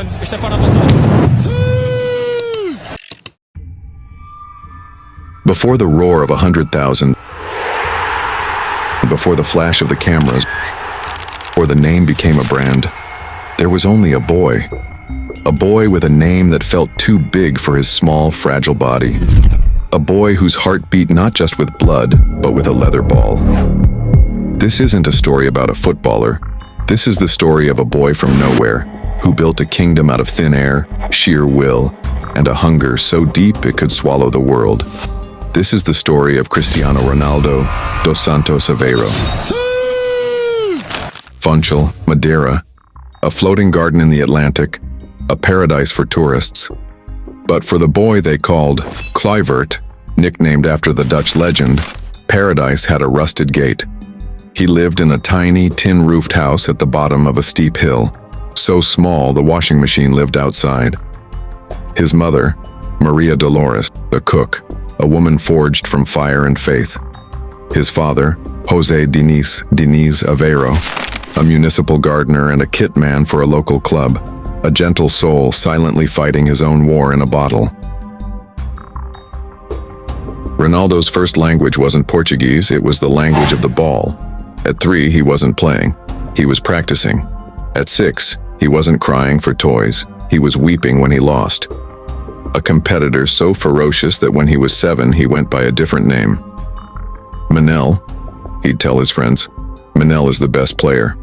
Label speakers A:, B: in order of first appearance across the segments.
A: atención, esta es para vosotros.
B: Before the roar of 100,000, before the flash of the cameras, or the name became a brand, there was only a boy. A boy with a name that felt too big for his small, fragile body. A boy whose heart beat not just with blood, but with a leather ball. This isn't a story about a footballer. This is the story of a boy from nowhere, who built a kingdom out of thin air, sheer will, and a hunger so deep it could swallow the world. This is the story of Cristiano Ronaldo dos Santos Aveiro. Funchal, Madeira, a floating garden in the Atlantic, a paradise for tourists. But for the boy they called Kluivert, nicknamed after the Dutch legend, paradise had a rusted gate. He lived in a tiny, tin-roofed house at the bottom of a steep hill, so small the washing machine lived outside. His mother, Maria Dolores, a cook, a woman forged from fire and faith. His father, José Diniz Aveiro, a municipal gardener and a kit man for a local club, a gentle soul silently fighting his own war in a bottle. Ronaldo's first language wasn't Portuguese, it was the language of the ball. At 3, he wasn't playing, he was practicing. At 6, he wasn't crying for toys, he was weeping when he lost. A competitor so ferocious that when he was 7, he went by a different name. Manel, he'd tell his friends, Manel is the best player.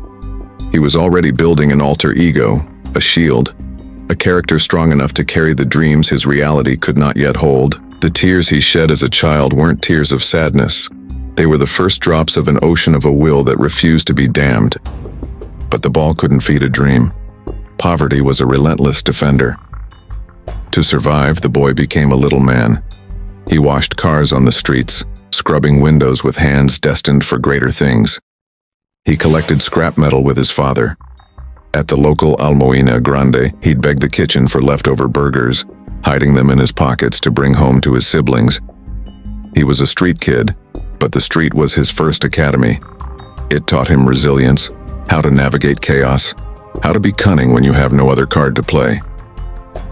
B: He was already building an alter ego, a shield, a character strong enough to carry the dreams his reality could not yet hold. The tears he shed as a child weren't tears of sadness. They were the first drops of an ocean of a will that refused to be damned. But the ball couldn't feed a dream. Poverty was a relentless defender. To survive, the boy became a little man. He washed cars on the streets, scrubbing windows with hands destined for greater things. He collected scrap metal with his father. At the local Almoina Grande, he'd beg the kitchen for leftover burgers, hiding them in his pockets to bring home to his siblings. He was a street kid, but the street was his first academy. It taught him resilience, how to navigate chaos, how to be cunning when you have no other card to play.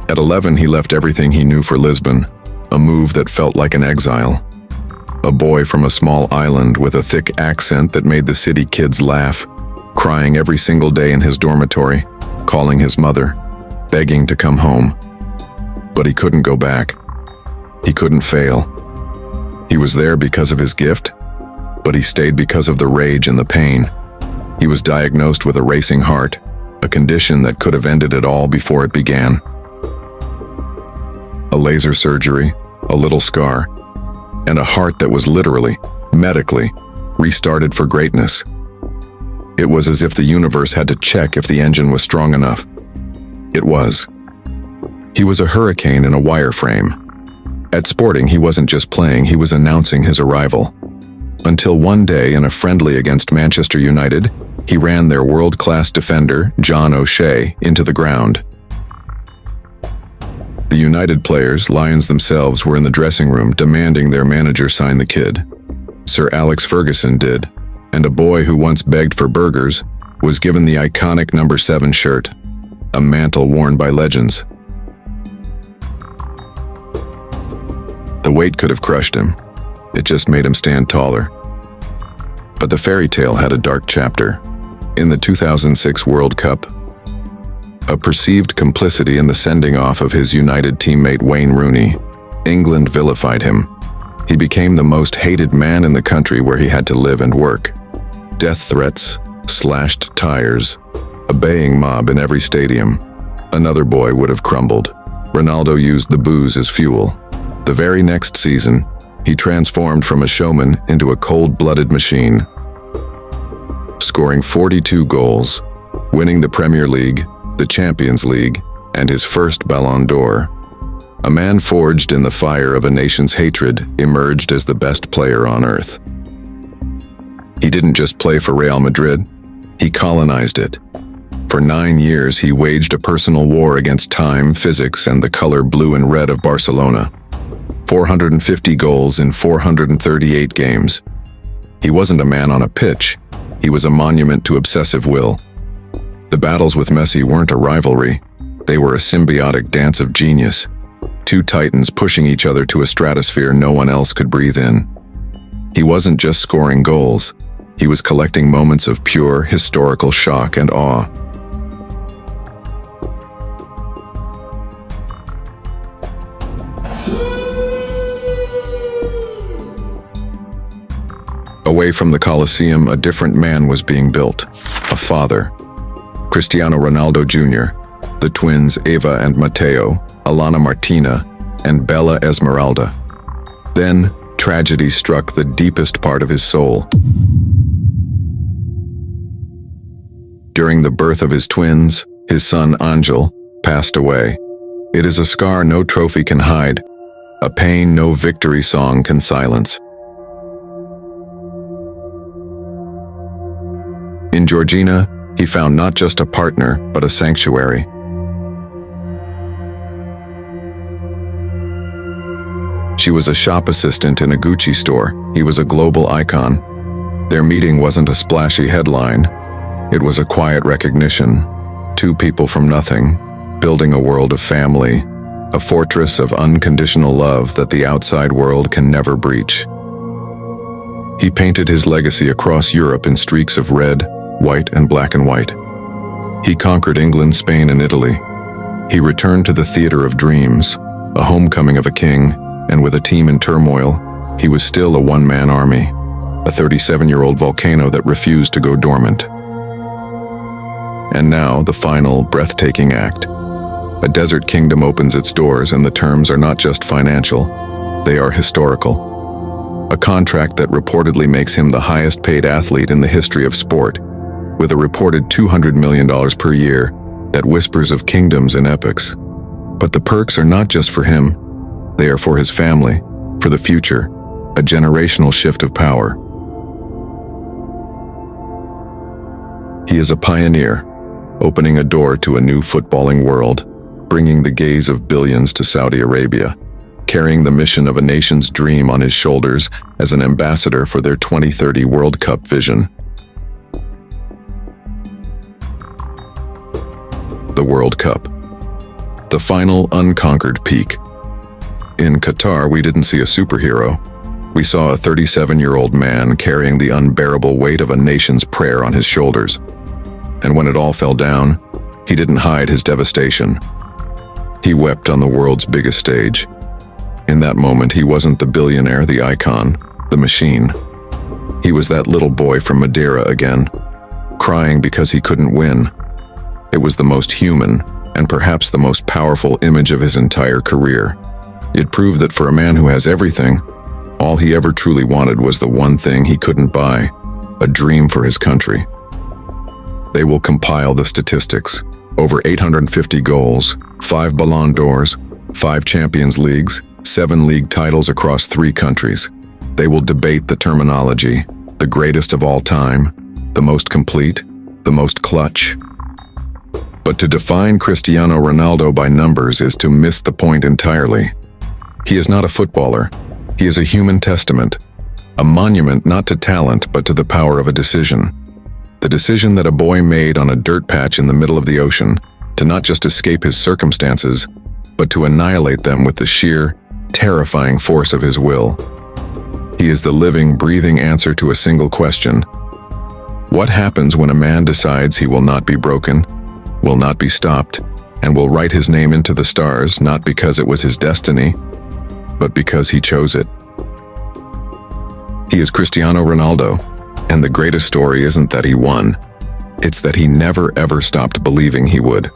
B: At 11, he left everything he knew for Lisbon, a move that felt like an exile. A boy from a small island with a thick accent that made the city kids laugh, crying every single day in his dormitory, calling his mother, begging to come home. But he couldn't go back. He couldn't fail. He was there because of his gift, but he stayed because of the rage and the pain. He was diagnosed with a racing heart, a condition that could have ended it all before it began. A laser surgery, a little scar, and a heart that was literally, medically, restarted for greatness. It was as if the universe had to check if the engine was strong enough. It was. He was a hurricane in a wireframe. At Sporting, he wasn't just playing, he was announcing his arrival. Until one day, in a friendly against Manchester United, he ran their world-class defender, John O'Shea, into the ground. The United players, Lions themselves, were in the dressing room demanding their manager sign the kid. Sir Alex Ferguson did, and a boy who once begged for burgers was given the iconic number 7 shirt, a mantle worn by legends. The weight could have crushed him. It just made him stand taller. But the fairy tale had a dark chapter. In the 2006 World Cup, a perceived complicity in the sending off of his United teammate Wayne Rooney, England vilified him. He became the most hated man in the country where he had to live and work. Death threats, slashed tires, a baying mob in every stadium. Another boy would have crumbled. Ronaldo used the booze as fuel. The very next season, he transformed from a showman into a cold-blooded machine, scoring 42 goals, winning the Premier League, the Champions League, and his first Ballon d'Or. A man forged in the fire of a nation's hatred emerged as the best player on earth. He didn't just play for Real Madrid, he colonized it. For 9 years, he waged a personal war against time, physics, and the color blue and red of Barcelona. 450 goals in 438 games. He wasn't a man on a pitch, he was a monument to obsessive will. The battles with Messi weren't a rivalry, They were a symbiotic dance of genius, two titans pushing each other to a stratosphere no one else could breathe in. He wasn't just scoring goals, he was collecting moments of pure, historical shock and awe. Away from the Colosseum, a different man was being built. A father. Cristiano Ronaldo Jr., the twins Eva and Matteo, Alana Martina, and Bella Esmeralda. Then, tragedy struck the deepest part of his soul. During the birth of his twins, his son Angel passed away. It is a scar no trophy can hide, a pain no victory song can silence. In Georgina, he found not just a partner, but a sanctuary. She was a shop assistant in a Gucci store. He was a global icon. Their meeting wasn't a splashy headline. It was a quiet recognition. Two people from nothing, building a world of family, a fortress of unconditional love that the outside world can never breach. He painted his legacy across Europe in streaks of red, white, and black and white. He conquered England, Spain, and Italy. He returned to the theater of dreams, a homecoming of a king, and with a team in turmoil, he was still a one-man army, a 37-year-old volcano that refused to go dormant. And now, the final, breathtaking act. A desert kingdom opens its doors, and the terms are not just financial, they are historical. A contract that reportedly makes him the highest-paid athlete in the history of sport, with a reported $200 million per year that whispers of kingdoms and epics. But the perks are not just for him, they are for his family, for the future, a generational shift of power. He is a pioneer, opening a door to a new footballing world, bringing the gaze of billions to Saudi Arabia, carrying the mission of a nation's dream on his shoulders as an ambassador for their 2030 World Cup vision. The World Cup. The final unconquered peak. In Qatar, we didn't see a superhero. We saw a 37-year-old man carrying the unbearable weight of a nation's prayer on his shoulders. And when it all fell down, he didn't hide his devastation. He wept on the world's biggest stage. In that moment, he wasn't the billionaire, the icon, the machine. He was that little boy from Madeira again, crying because he couldn't win. It was the most human, and perhaps the most powerful image of his entire career. It proved that for a man who has everything, all he ever truly wanted was the one thing he couldn't buy, a dream for his country. They will compile the statistics. Over 850 goals, 5 Ballon d'Ors, 5 Champions Leagues, 7 league titles across 3 countries. They will debate the terminology, the greatest of all time, the most complete, the most clutch. But to define Cristiano Ronaldo by numbers is to miss the point entirely. He is not a footballer. He is a human testament, a monument not to talent but to the power of a decision. The decision that a boy made on a dirt patch in the middle of the ocean to not just escape his circumstances, but to annihilate them with the sheer, terrifying force of his will. He is the living, breathing answer to a single question. What happens when a man decides he will not be broken, will not be stopped, and will write his name into the stars not because it was his destiny, but because he chose it? He is Cristiano Ronaldo, and the greatest story isn't that he won, it's that he never ever stopped believing he would.